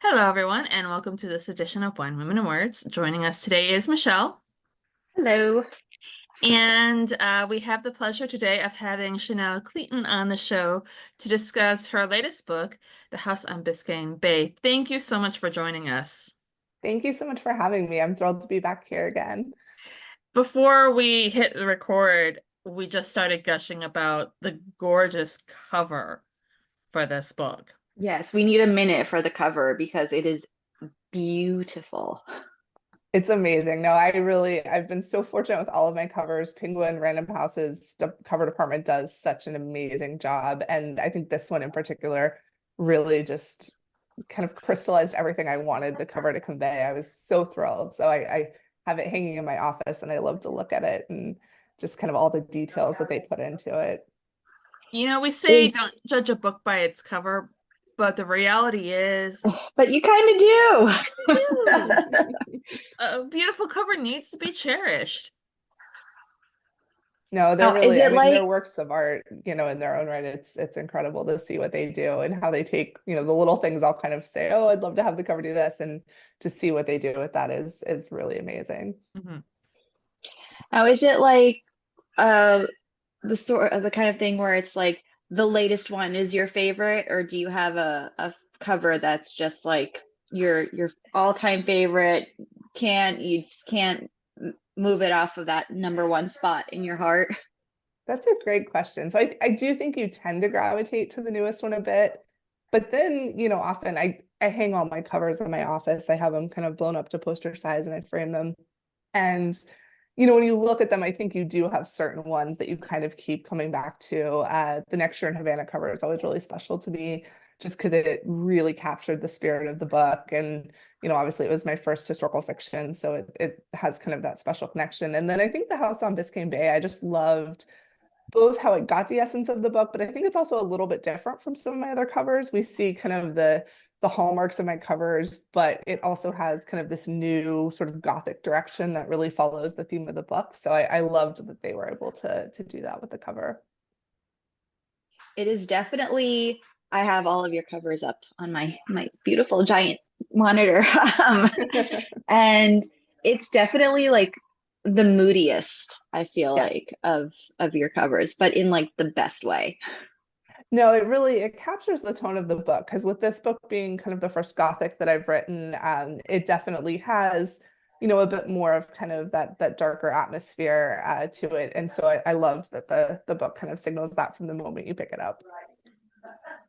Hello, everyone, and welcome to this edition of Wine, Women, and Words. Joining us today is Michelle, Hello. and we have the pleasure today of having Chanel Cleeton on the show to discuss her latest book, The House on Biscayne Bay. Thank you so much for joining us. Thank you so much for having me. I'm thrilled to be back here again. Before we hit the record, we just started gushing about the gorgeous cover for this book. Yes, we need a minute for the cover because it is beautiful. It's amazing. No, I've been so fortunate with all of my covers. Penguin Random House's cover department does such an amazing job. And I think this one in particular really just kind of crystallized everything I wanted the cover to convey. I was so thrilled. So I have it hanging in my office and I love to look at it and just kind of all the details that they put into it. You know, we say Is don't judge a book by its cover, but the reality is, but you kind of do. do. A beautiful cover needs to be cherished. No, they're Now, is really, I it mean, they're like, works of art, in their own right. It's incredible to see what they do and how they take, the little things I'll kind of say, oh, I'd love to have the cover do this, and to see what they do with that is really amazing. Mhm. now is it like uh the sort of the kind of thing where it's like the latest one is your favorite, or do you have a cover that's just like your all-time favorite? You just can't move it off of that number one spot in your heart? That's a great question. So I do think you tend to gravitate to the newest one a bit, but then, often I hang all my covers in my office. I have them kind of blown up to poster size and I frame them. And when you look at them, I think you do have certain ones that you kind of keep coming back to. The Next Year in Havana cover is always really special to me, just because it really captured the spirit of the book. And, obviously it was my first historical fiction, so it has kind of that special connection. And then I think The House on Biscayne Bay, I just loved both how it got the essence of the book, but I think it's also a little bit different from some of my other covers. We see kind of the hallmarks of my covers, but it also has kind of this new sort of gothic direction that really follows the theme of the book. So I loved that they were able to do that with the cover. It is definitely, I have all of your covers up on my beautiful giant monitor. And it's definitely like the moodiest, I feel Yes. like, of your covers, but in like the best way. No, it captures the tone of the book, because with this book being kind of the first Gothic that I've written, it definitely has, a bit more of kind of that darker atmosphere to it. And so I loved that the book kind of signals that from the moment you pick it up.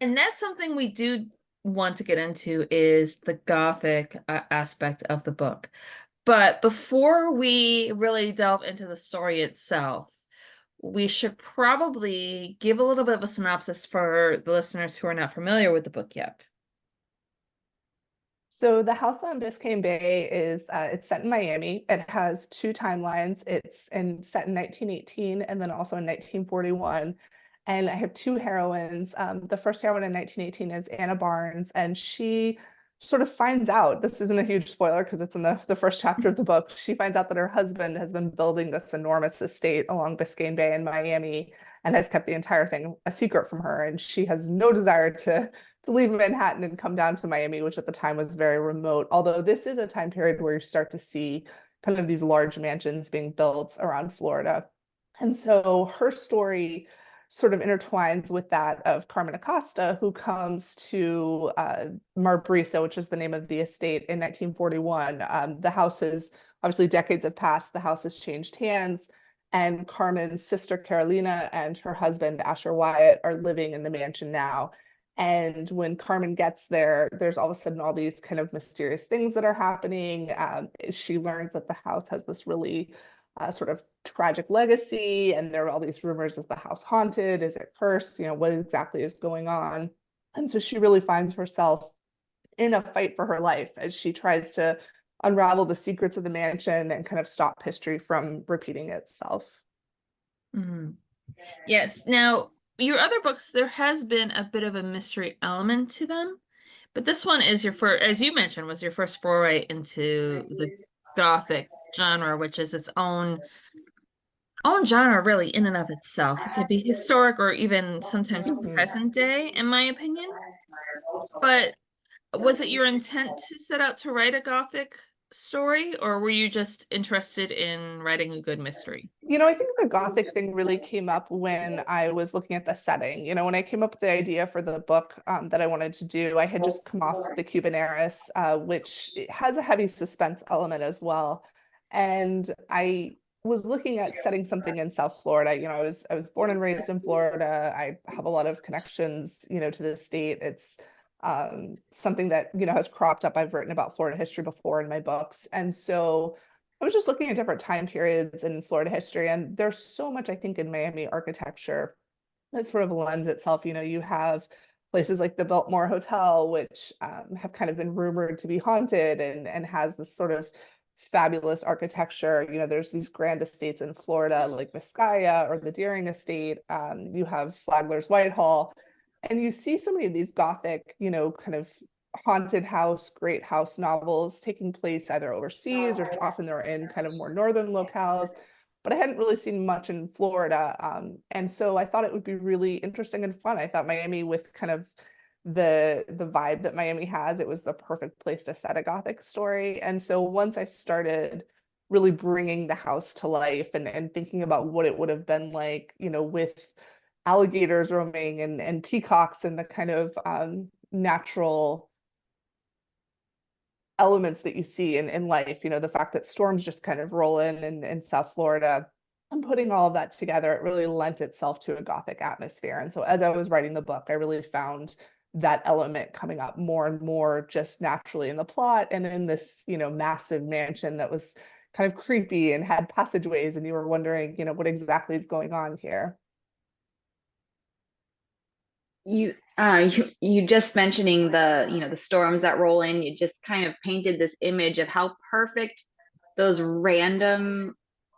And that's something we do want to get into is the Gothic aspect of the book. But before we really delve into the story itself, we should probably give a little bit of a synopsis for the listeners who are not familiar with the book yet. So the house on Biscayne Bay is it's set in Miami. It has two timelines. Set in 1918 and then also in 1941. And I have two heroines. The first heroine in 1918 is Anna Barnes, and she sort of finds out, this isn't a huge spoiler because it's in the first chapter of the book. She finds out that her husband has been building this enormous estate along Biscayne Bay in Miami and has kept the entire thing a secret from her. And she has no desire to leave Manhattan and come down to Miami, which at the time was very remote. Although this is a time period where you start to see kind of these large mansions being built around Florida. And so her story sort of intertwines with that of Carmen Acosta, who comes to Marbrisa, which is the name of the estate, in 1941. The house is obviously, decades have passed, the house has changed hands, and Carmen's sister Carolina and her husband Asher Wyatt are living in the mansion now. And when Carmen gets there, there's all of a sudden all these kind of mysterious things that are happening. She learns that the house has this really sort of tragic legacy, and there are all these rumors: is the house haunted? Is it cursed? What exactly is going on? And so she really finds herself in a fight for her life as she tries to unravel the secrets of the mansion and kind of stop history from repeating itself. Mhm. Yes. Now, your other books, there has been a bit of a mystery element to them, but this one is your first, as you mentioned, was your first foray into the Gothic genre, which is its own genre really in and of itself. It can be historic or even sometimes Mhm. present day, in my opinion. But Was it your intent to set out to write a Gothic story, or were you just interested in writing a good mystery? I think the Gothic thing really came up when I was looking at the setting. When I came up with the idea for the book that I wanted to do, I had just come off the Cuban heiress, which has a heavy suspense element as well. And I was looking at setting something in South Florida. I was born and raised in Florida. I have a lot of connections, to the state. It's something that, has cropped up. I've written about Florida history before in my books. And so I was just looking at different time periods in Florida history, and there's so much, I think, in Miami architecture that sort of lends itself. You have places like the Biltmore Hotel, which have kind of been rumored to be haunted and has this sort of fabulous architecture. There's these grand estates in Florida, like Biscaya or the Deering Estate. You have Flagler's Whitehall, and you see so many of these Gothic, kind of haunted house, great house novels taking place either overseas or often they're in kind of more northern locales. But I hadn't really seen much in Florida. And so I thought it would be really interesting and fun. I thought Miami, with kind of the vibe that Miami has, it was the perfect place to set a Gothic story. And so once I started really bringing the house to life and thinking about what it would have been like, with alligators roaming and peacocks and the kind of natural elements that you see in life, the fact that storms just kind of roll in South Florida, and putting all of that together, it really lent itself to a Gothic atmosphere. And so as I was writing the book, I really found that element coming up more and more just naturally in the plot and in this, massive mansion that was kind of creepy and had passageways, and you were wondering, what exactly is going on here. You just mentioning the storms that roll in, you just kind of painted this image of how perfect those random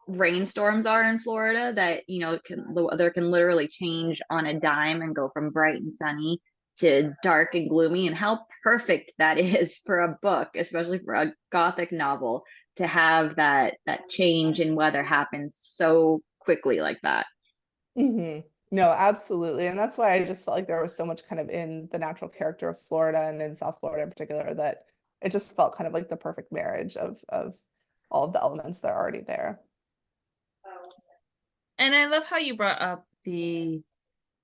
rainstorms are in Florida, that the weather can literally change on a dime and go from bright and sunny to dark and gloomy, and how perfect that is for a book, especially for a Gothic novel, to have that change in weather happen so quickly like that. Hmm. No, absolutely. And that's why I just felt like there was so much kind of in the natural character of Florida and in South Florida in particular, that it just felt kind of like the perfect marriage of all of the elements that are already there. And I love how you brought up the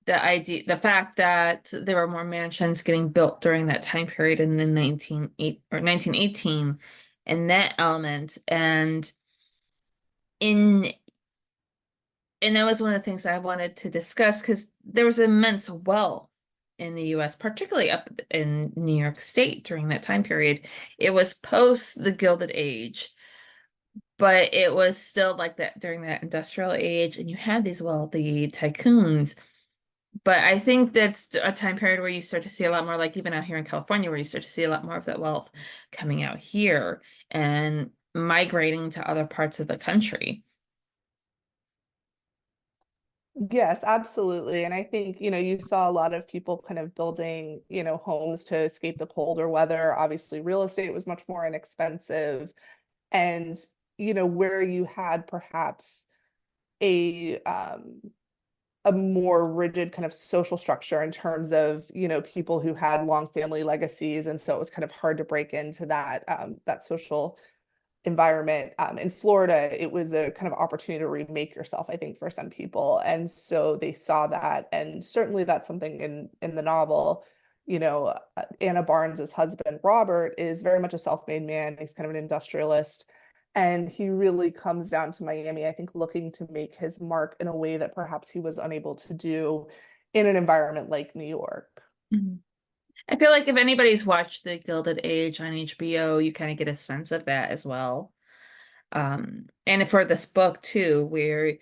idea, the fact that there were more mansions getting built during that time period in the 1918, and that element. In and that was one of the things I wanted to discuss, because there was immense wealth in the US, particularly up in New York State during that time period. It was post the Gilded Age, but it was still like that during that industrial age, and you had these wealthy tycoons. But I think that's a time period where you start to see a lot more, like even out here in California, where you start to see a lot more of that wealth coming out here and migrating to other parts of the country. Yes, absolutely. And I think, you saw a lot of people kind of building, homes to escape the colder weather. Obviously, real estate was much more inexpensive. And, where you had perhaps a more rigid kind of social structure in terms of, people who had long family legacies. And so it was kind of hard to break into that social environment. In Florida, it was a kind of opportunity to remake yourself, I think, for some people. And so they saw that. And certainly that's something in the novel. Anna Barnes's husband, Robert, is very much a self-made man. He's kind of an industrialist. And he really comes down to Miami, I think, looking to make his mark in a way that perhaps he was unable to do in an environment like New York. Mhm. I feel like if anybody's watched The Gilded Age on HBO, you kind of get a sense of that as well. And for this book too, where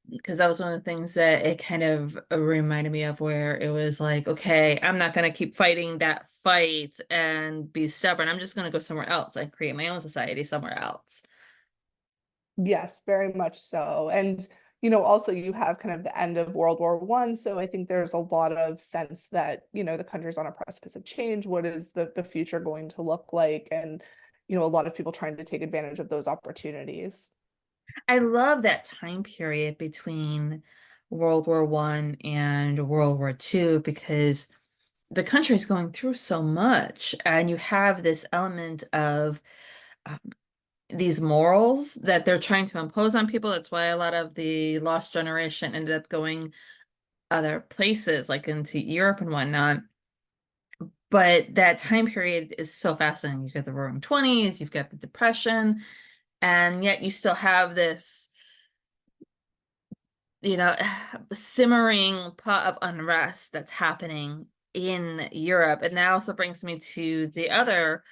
because that was one of the things that it kind of reminded me of, where it was like, okay, I'm not going to keep fighting that fight and be stubborn. I'm just going to go somewhere else and create my own society somewhere else. Yes, very much so. And, also you have kind of the end of World War One. So I think there's a lot of sense that, the country's on a precipice of change. What is the future going to look like? And, a lot of people trying to take advantage of those opportunities. I love that time period between World War One and World War Two, because the country's going through so much, and you have this element of um, these morals that they're trying to impose on people. That's why a lot of the Lost Generation ended up going other places, like into Europe and whatnot. But that time period is so fascinating. You've got the Roaring Twenties, you've got the Depression, and yet you still have this, you know, simmering pot of unrest that's happening in Europe. And that also brings me to the other,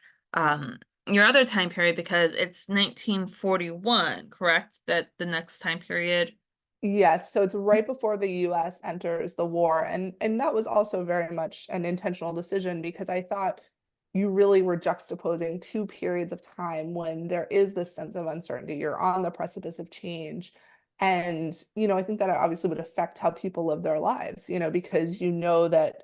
your other time period, because it's 1941, correct? That the next time period. Yes, so it's right before the US enters the war. And that was also very much an intentional decision because I thought you really were juxtaposing two periods of time when there is this sense of uncertainty. You're on the precipice of change. And, I think that obviously would affect how people live their lives, because you know that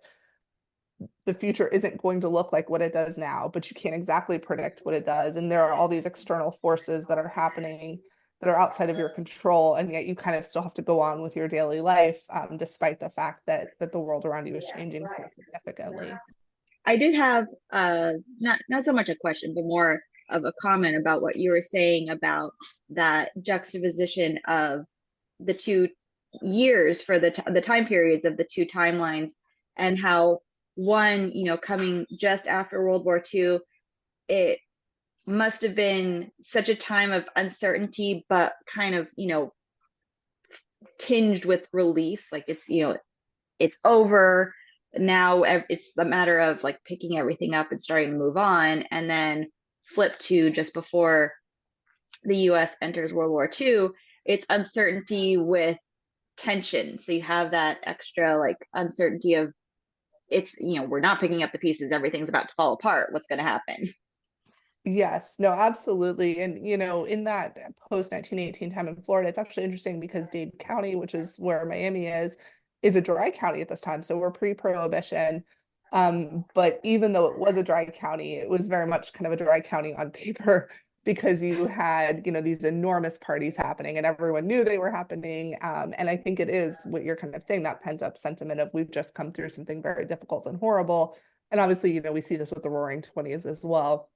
the future isn't going to look like what it does now, but you can't exactly predict what it does. And there are all these external forces that are happening that are outside of your control, and yet you kind of still have to go on with your daily life, despite the fact that the world around you is changing so significantly. I did have not so much a question, but more of a comment about what you were saying about that juxtaposition of the 2 years for the time periods of the two timelines, and how one, coming just after World War II, it must have been such a time of uncertainty, but kind of, tinged with relief. Like it's over now. It's a matter of like picking everything up and starting to move on. And then flip to just before the US enters World War II, it's uncertainty with tension. So you have that extra like uncertainty of, it's, we're not picking up the pieces, everything's about to fall apart, what's going to happen. Yes, no, absolutely. And, in that post 1918 time in Florida, it's actually interesting because Dade County, which is where Miami is a dry county at this time. So we're pre-prohibition. But even though it was a dry county, it was very much kind of a dry county on paper because you had, these enormous parties happening and everyone knew they were happening. And I think it is what you're kind of saying, that pent up sentiment of we've just come through something very difficult and horrible. And obviously, we see this with the Roaring Twenties as well,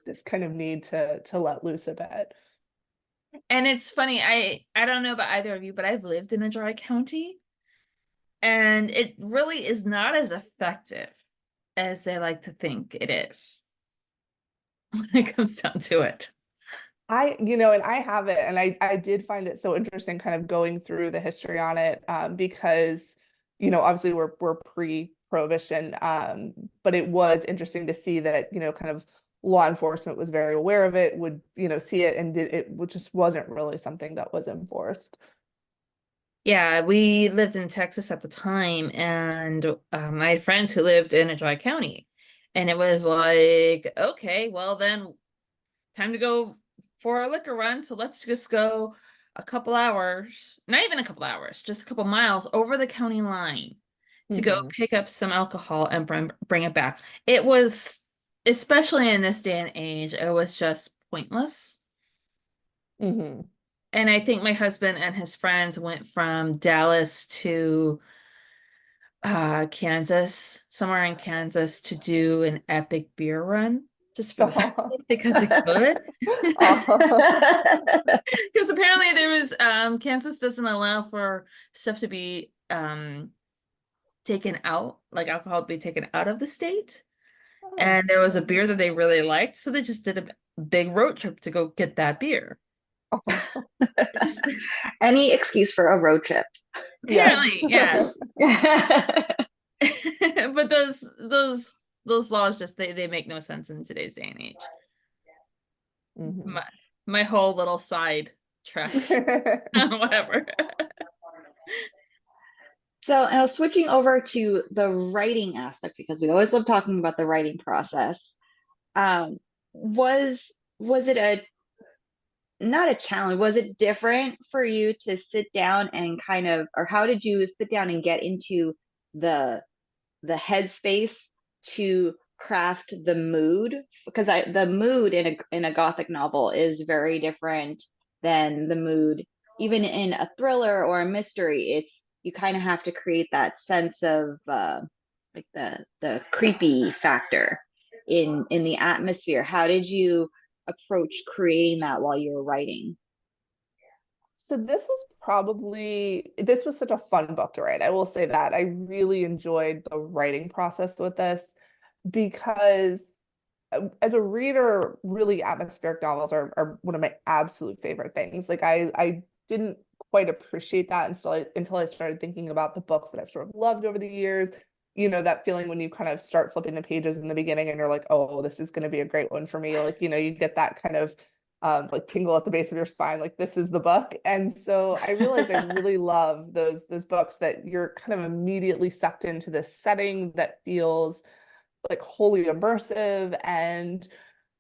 this kind of need to let loose a bit. And it's funny, I don't know about either of you, but I've lived in a dry county, and it really is not as effective as they like to think it is when it comes down to it. And I have it, and I did find it so interesting kind of going through the history on it, because, obviously we're pre-prohibition, but it was interesting to see that, kind of law enforcement was very aware of it, would, see it, and just wasn't really something that was enforced. Yeah, we lived in Texas at the time, and I had friends who lived in a dry county. And it was like, okay, well then, time to go for a liquor run. So let's just go a couple hours, not even a couple hours, just a couple miles over the county line to go Hmm. pick up some alcohol and bring it back. It was, especially in this day and age, it was just pointless. Hmm. And I think my husband and his friends went from Dallas to Kansas, somewhere in Kansas, to do an epic beer run just for the heck of it because they could. Oh. Because apparently there was Kansas doesn't allow for stuff to be taken out, like alcohol to be taken out of the state. Oh. And there was a beer that they really liked, so they just did a big road trip to go get that beer. Any excuse for a road trip. Yes. Apparently, yes. But those laws just they make no sense in today's day and age. Hmm. My whole little side track, whatever. So now switching over to the writing aspect, because we always love talking about the writing process. Um, was it a not a challenge? Was it different for you to sit down and kind of, or how did you sit down and get into the the headspace to craft the mood? Because the mood in a gothic novel is very different than the mood even in a thriller or a mystery. It's, you kind of have to create that sense of like the creepy factor in the atmosphere. How did you approach creating that while you were writing? So this was such a fun book to write. I will say that. I really enjoyed the writing process with this because as a reader, really atmospheric novels are one of my absolute favorite things. Like I didn't quite appreciate that until I started thinking about the books that I've sort of loved over the years. That feeling when you kind of start flipping the pages in the beginning and you're like, oh, this is going to be a great one for me. Like, you get that kind of like tingle at the base of your spine, like this is the book. And so I realized I really love those books that you're kind of immediately sucked into this setting that feels like wholly immersive, and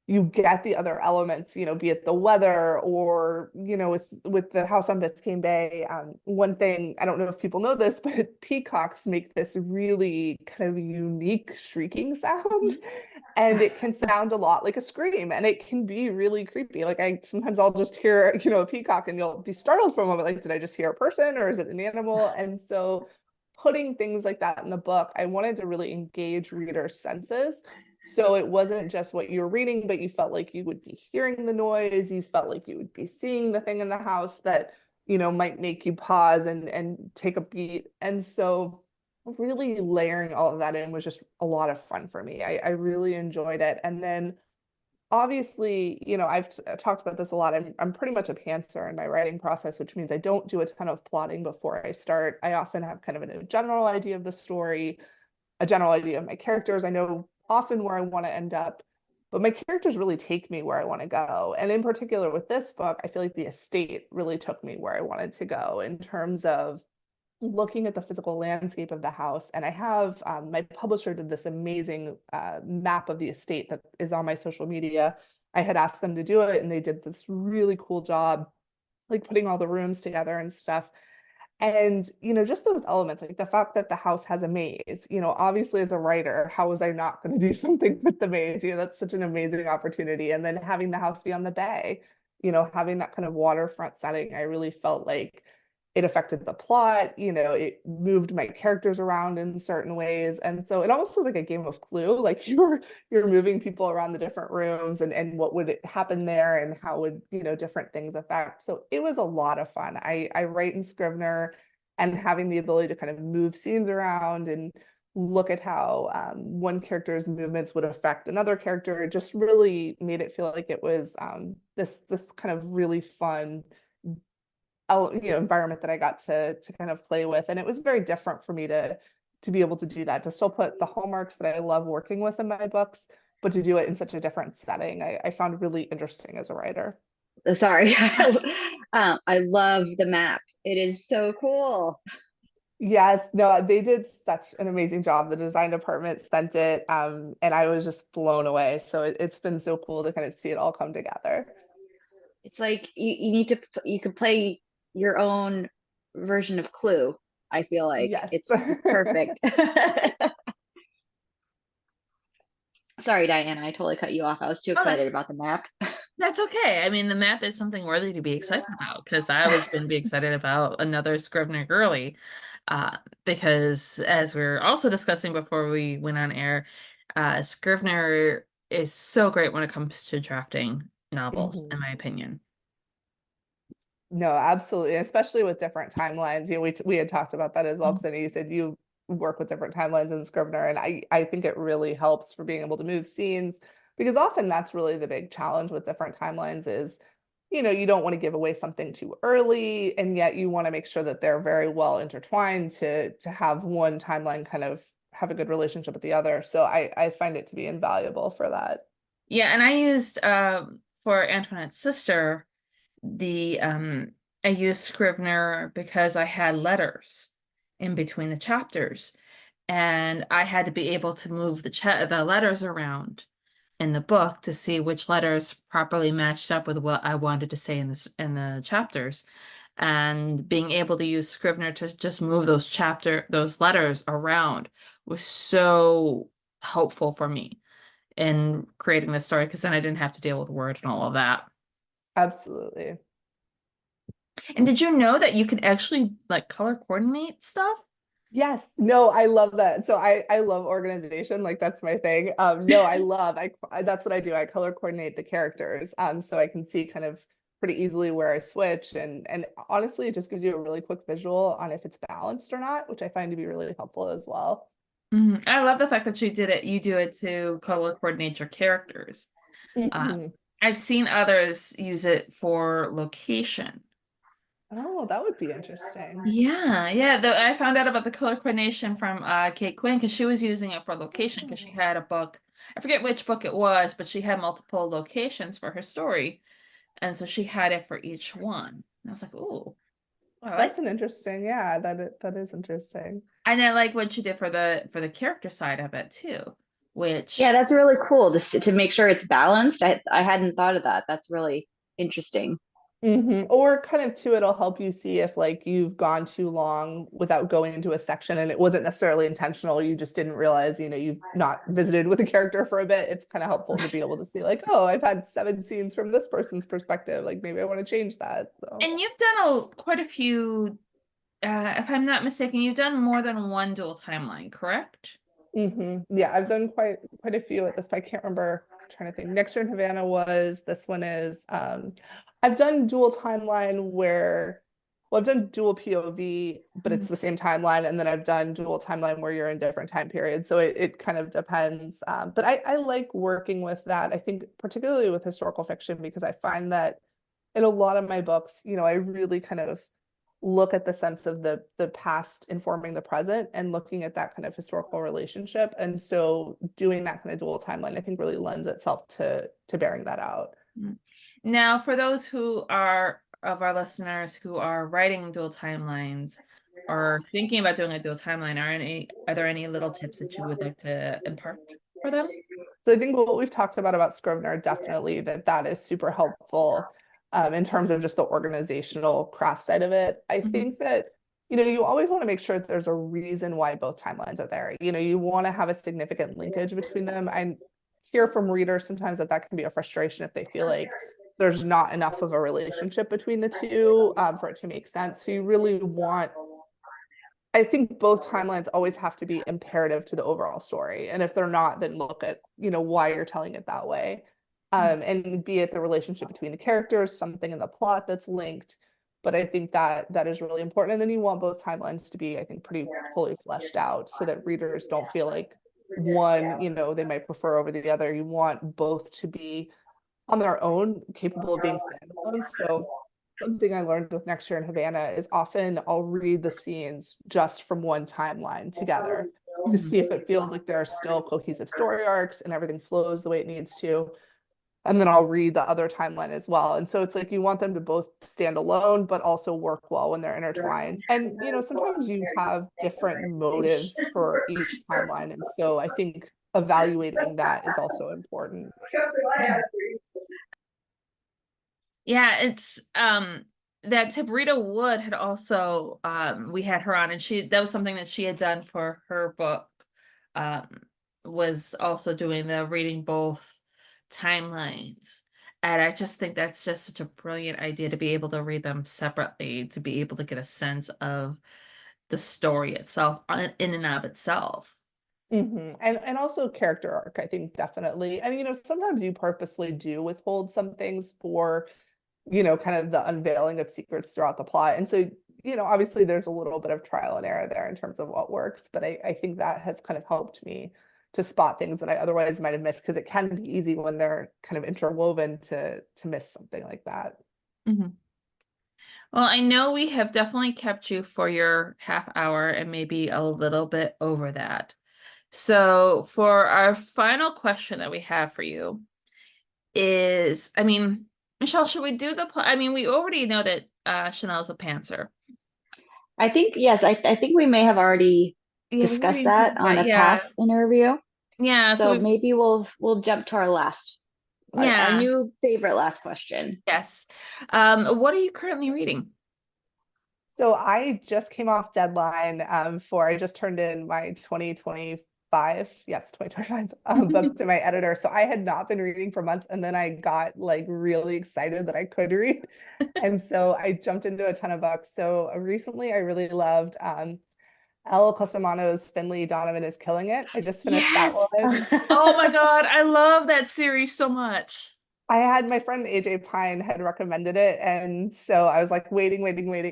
you get the other elements, be it the weather or, with the house on Biscayne Bay. One thing, I don't know if people know this, but peacocks make this really kind of unique shrieking sound. And it can sound a lot like a scream, and it can be really creepy. Like I'll just hear, a peacock and you'll be startled for a moment, like, did I just hear a person or is it an animal? And so putting things like that in the book, I wanted to really engage readers' senses. So it wasn't just what you were reading, but you felt like you would be hearing the noise, you felt like you would be seeing the thing in the house that, might make you pause and take a beat. And so really layering all of that in was just a lot of fun for me. I really enjoyed it. And then obviously, I've talked about this a lot. I'm pretty much a pantser in my writing process, which means I don't do a ton of plotting before I start. I often have kind of a general idea of the story, a general idea of my characters. I know often where I want to end up, but my characters really take me where I want to go. And in particular with this book, I feel like the estate really took me where I wanted to go in terms of looking at the physical landscape of the house. And I have my publisher did this amazing map of the estate that is on my social media. I had asked them to do it, and they did this really cool job, like putting all the rooms together and stuff. And, just those elements, like the fact that the house has a maze, obviously as a writer, how was I not going to do something with the maze? That's such an amazing opportunity. And then having the house be on the bay, having that kind of waterfront setting, I really felt like it affected the plot, it moved my characters around in certain ways. And so it almost was like a game of Clue, like you're moving people around the different rooms and what would happen there and how would, different things affect. So it was a lot of fun. I write in Scrivener, and having the ability to kind of move scenes around and look at how one character's movements would affect another character just really made it feel like it was this kind of really fun environment that I got to kind of play with. And it was very different for me to be able to do that, to still put the hallmarks that I love working with in my books, but to do it in such a different setting, I found really interesting as a writer. Sorry. I love the map. It is so cool. Yes, no, they did such an amazing job. The design department sent it, and I was just blown away. So it's been so cool to kind of see it all come together. It's like you need to you could play your own version of Clue. I feel like Yes. it's perfect. Sorry, Diana, I totally cut you off. I was too Oh, excited about the map. that's okay. I mean, the map is something worthy to be excited about because I was going to be excited about another Scrivener girly. Because as we are also discussing before we went on air, Scrivener is so great when it comes to drafting novels, in Mhm. my opinion. No, absolutely, especially with different timelines. We had talked about that as well, because I know you said you work with different timelines in Scrivener, and I think it really helps for being able to move scenes, because often that's really the big challenge with different timelines is, you don't want to give away something too early, and yet you want to make sure that they're very well intertwined to have one timeline kind of have a good relationship with the other. So I find it to be invaluable for that. Yeah, and I used for Antoinette's sister, the I used Scrivener because I had letters in between the chapters, and I had to be able to move the letters around in the book to see which letters properly matched up with what I wanted to say in the chapters. And being able to use Scrivener to just move those letters around was so helpful for me in creating the story because then I didn't have to deal with Word and all of that. Absolutely. And did you know that you can actually like color coordinate stuff? Yes, no, I love that. So I love organization, like that's my thing. No, that's what I do. I color coordinate the characters, so I can see kind of pretty easily where I switch, and honestly, it just gives you a really quick visual on if it's balanced or not, which I find to be really helpful as well. Mhm. I love the fact that you do it to color coordinate your characters. Um, Mhm. I've seen others use it for location. Oh, that would be interesting. Yeah, yeah. Though I found out about the color coordination from Kate Quinn because she was using it for location because she Oh. had a book. I forget which book it was, but she had multiple locations for her story, and so she had it for each one. And I was like, "Ooh, I like." That's an interesting, yeah, that is interesting. And I like what you did for the character side of it too, Yeah, which that's really cool to make sure it's balanced. I hadn't thought of that. That's really interesting. Or kind of too, it'll help you see if like you've gone too long without going into a section and it wasn't necessarily intentional. You just didn't realize, you've not visited with a character for a bit. It's kind of helpful to be able to see like, oh, I've had 7 scenes from this person's perspective. Like maybe I want to change that. So. and you've done quite a few. If I'm not mistaken, you've done more than one dual timeline, correct? Yeah, I've done quite a few at this point. I can't remember. I'm trying to think. Next Year in Havana was, this one is. I've done dual timeline where, well, I've done dual POV, but it's Mhm. the same timeline, and then I've done dual timeline where you're in different time periods. So it kind of depends. But I like working with that. I think particularly with historical fiction because I find that in a lot of my books, I really kind of look at the sense of the past informing the present and looking at that kind of historical relationship. And so doing that kind of dual timeline, I think really lends itself to bearing that out. Mm. Now, for those who are of our listeners who are writing dual timelines or thinking about doing a dual timeline, are there any little tips that you would like to impart for them? So I think what we've talked about Scrivener, definitely that is super helpful in terms of just the organizational craft side of it. I Mhm. think that, you always want to make sure that there's a reason why both timelines are there. You want to have a significant linkage between them. I hear from readers sometimes that can be a frustration if they feel like there's not enough of a relationship between the two for it to make sense. So you really want, I think both timelines always have to be imperative to the overall story. And if they're not, then look at, why you're telling it that way. And be it the relationship between the characters, something in the plot that's linked. But I think that is really important. And then you want both timelines to be, I think, pretty fully fleshed out so that readers don't feel like one, they might prefer over the other. You want both to be on their own capable of being standalone. So something I learned with Next Year in Havana is often I'll read the scenes just from one timeline together to Mhm. see if it feels like there are still cohesive story arcs and everything flows the way it needs to. And then I'll read the other timeline as well. And so it's like you want them to both stand alone, but also work well when they're intertwined. And, sometimes you have different motives for each timeline. And so I think evaluating that is also important. Yeah, it's that Tabrita Wood had also we had her on and she that was something that she had done for her book um was also doing the reading both timelines. And I just think that's just such a brilliant idea to be able to read them separately, to be able to get a sense of the story itself in and of itself. And also character arc, I think definitely. And sometimes you purposely do withhold some things for, kind of the unveiling of secrets throughout the plot. And so, obviously there's a little bit of trial and error there in terms of what works, but I think that has kind of helped me to spot things that I otherwise might have missed because it can be easy when they're kind of interwoven to miss something like that. Mhm. Well, I know we have definitely kept you for your half hour and maybe a little bit over that. So, for our final question that we have for you is, I mean, Michelle, should we do the plot? I mean, we already know that Chanel's a pantser. I think, yes, I think we may have already Yeah, we discussed already that did on that. a Yeah. past interview. Yeah, so So we maybe we'll jump to our our yeah, new favorite last question. yes. What are you currently reading? So I just came off deadline I just turned in my 2025, yes, 2025 book to my editor. So I had not been reading for months and then I got like really excited that I could read. And so I jumped into a ton of books. So recently I really loved El Cosimano's Finley Donovan is Killing It. I just finished that Yes. one. Oh my God, I love that series so much. I had my friend AJ Pine had recommended it, and so I was like waiting.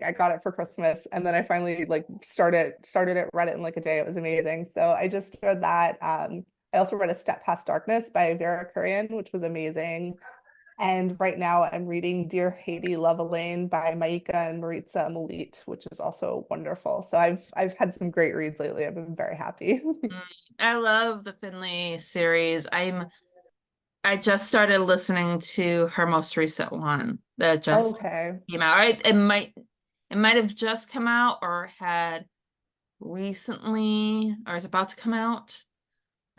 I got it for Christmas, and then I finally like started it, read it in like a day. It was amazing. So I just read that. I also read A Step Past Darkness by Vera Kurian, which was amazing. And right now I'm reading Dear Haiti, Love Elaine by Maika and Maritza Molit, which is also wonderful. So I've had some great reads lately. I've been very happy. Mm, I love the Finley series. I just started listening to her most recent one that just Okay. came out. It might have just come out or had recently or is about to come out.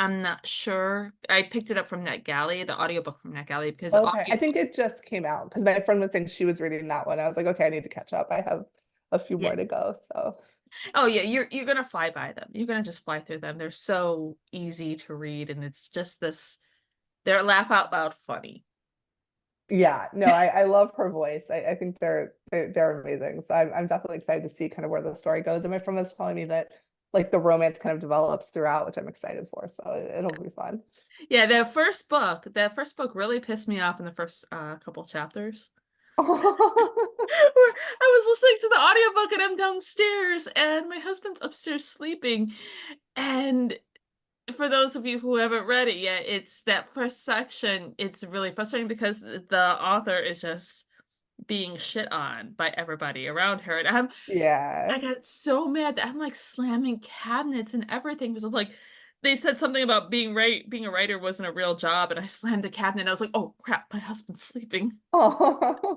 I'm not sure. I picked it up from NetGalley, the audiobook from NetGalley, because the Okay. I audio, think it just came out because my friend was saying she was reading that one. I was like, okay, I need to catch up. I have a few yeah. more to go. So Oh yeah, you're gonna fly by them. You're gonna just fly through them. They're so easy to read, and it's just this, they're laugh out loud funny. yeah, no, I love her voice. I think they're amazing. So I'm definitely excited to see kind of where the story goes. And my friend was telling me that like the romance kind of develops throughout, which I'm excited for. So it'll be fun. Yeah, that first book really pissed me off in the first couple chapters. Where I was listening to the audiobook and I'm downstairs and my husband's upstairs sleeping. And for those of you who haven't read it yet, it's that first section. It's really frustrating because the author is just being shit on by everybody around her. And I Yeah. got so mad that I'm like slamming cabinets and everything because I'm like, they said something about being a writer wasn't a real job, and I slammed a cabinet and I was like, oh crap, my husband's sleeping. Oh.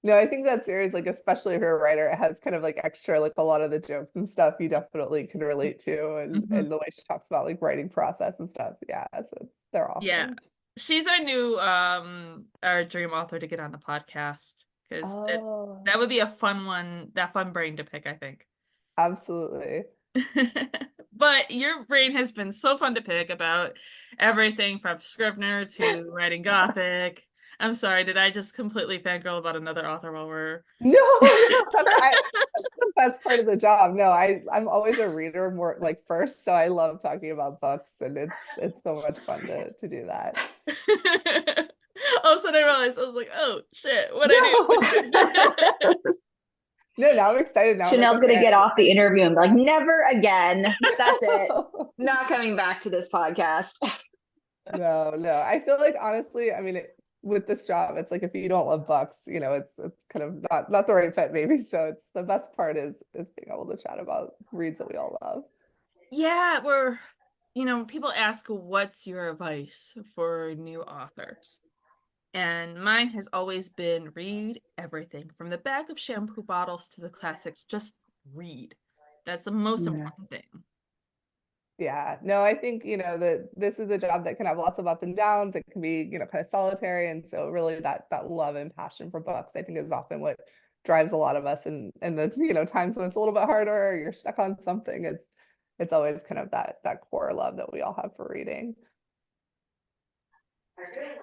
No, I think that series, like especially if you're a writer, it has kind of like extra, like a lot of the jokes and stuff you definitely can relate to, Mhm. and the way she talks about like writing process and stuff. Yeah, so they're Yeah. awesome. She's our dream author to get on the podcast because Oh, that would be a fun one, that fun brain to pick, I think. absolutely. But your brain has been so fun to pick about everything from Scrivener to writing Gothic. I'm sorry, did I just completely fangirl about another author while we're No, no, that's the best part of the job. No, I'm always a reader more like first, so I love talking about books, and it's so much fun to do that. All of a sudden I realized I was like, oh shit, what I No, do? no, now I'm excited. Now I'm like, Chanel's gonna okay, get off I the need to interview read and be like, books. never again. That's it. No, Not coming back to this podcast. no, no. I feel like honestly, I mean, with this job, it's like if you don't love books, it's kind of not the right fit maybe. So it's the best part is being able to chat about reads that we all love. Yeah, people ask what's your advice for new authors? And mine has always been read everything from the back of shampoo bottles to the classics. Just read. That's the most Yeah. important thing. Yeah, no, I think, that this is a job that can have lots of up and downs. It can be, kind of solitary. And so really that love and passion for books, I think is often what drives a lot of us in the, times when it's a little bit harder or you're stuck on something. It's always kind of that core love that we all have for reading.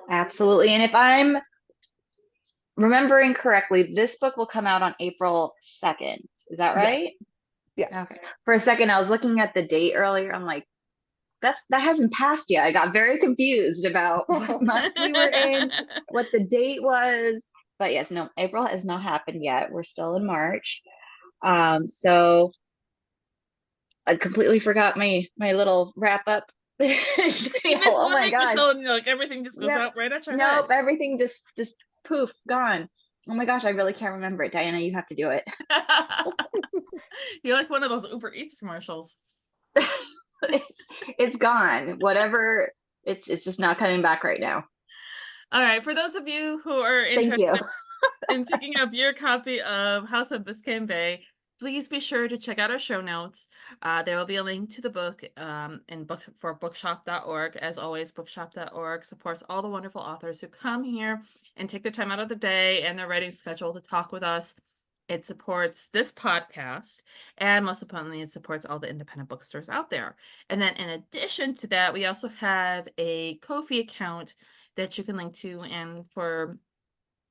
Absolutely. And if I'm remembering correctly, this book will come out on April 2nd. Is that Yes, right? yes. Okay. For a second, I was looking at the date earlier. I'm like, that hasn't passed yet. I got very confused about what month we were in, what the date was. But yes, no, April has not happened yet. We're still in March. So I completely forgot my little wrap up. You miss Oh one my week, gosh. Michelle, and like everything just goes Yep. out right at your head. Nope. Everything just poof, gone. Oh my gosh, I really can't remember it. Diana, you have to do it. You're like one of those Uber Eats commercials. It's gone. Whatever. It's just not coming back right now. All right, for those of you who are Thank you. interested in picking up your copy of House of Biscayne Bay, please be sure to check out our show notes. There will be a link to the book in bookshop.org. As always, bookshop.org supports all the wonderful authors who come here and take their time out of the day and their writing schedule to talk with us. It supports this podcast, and most importantly, it supports all the independent bookstores out there. And then in addition to that, we also have a Ko-fi account that you can link to, and for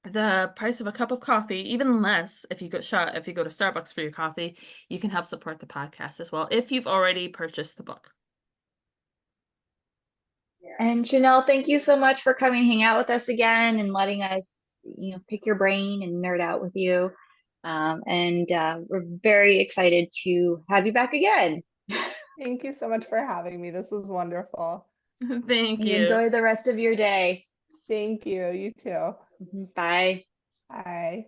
the price of a cup of coffee, even less if you go to Starbucks for your coffee, you can help support the podcast as well if you've already purchased the book. And Chanel, thank you so much for coming hang out with us again and letting us, pick your brain and nerd out with you. And we're very excited to have you back again. Thank you so much for having me. This was wonderful. Thank You you. enjoy the rest of your day. Thank you. You too. Bye. Bye.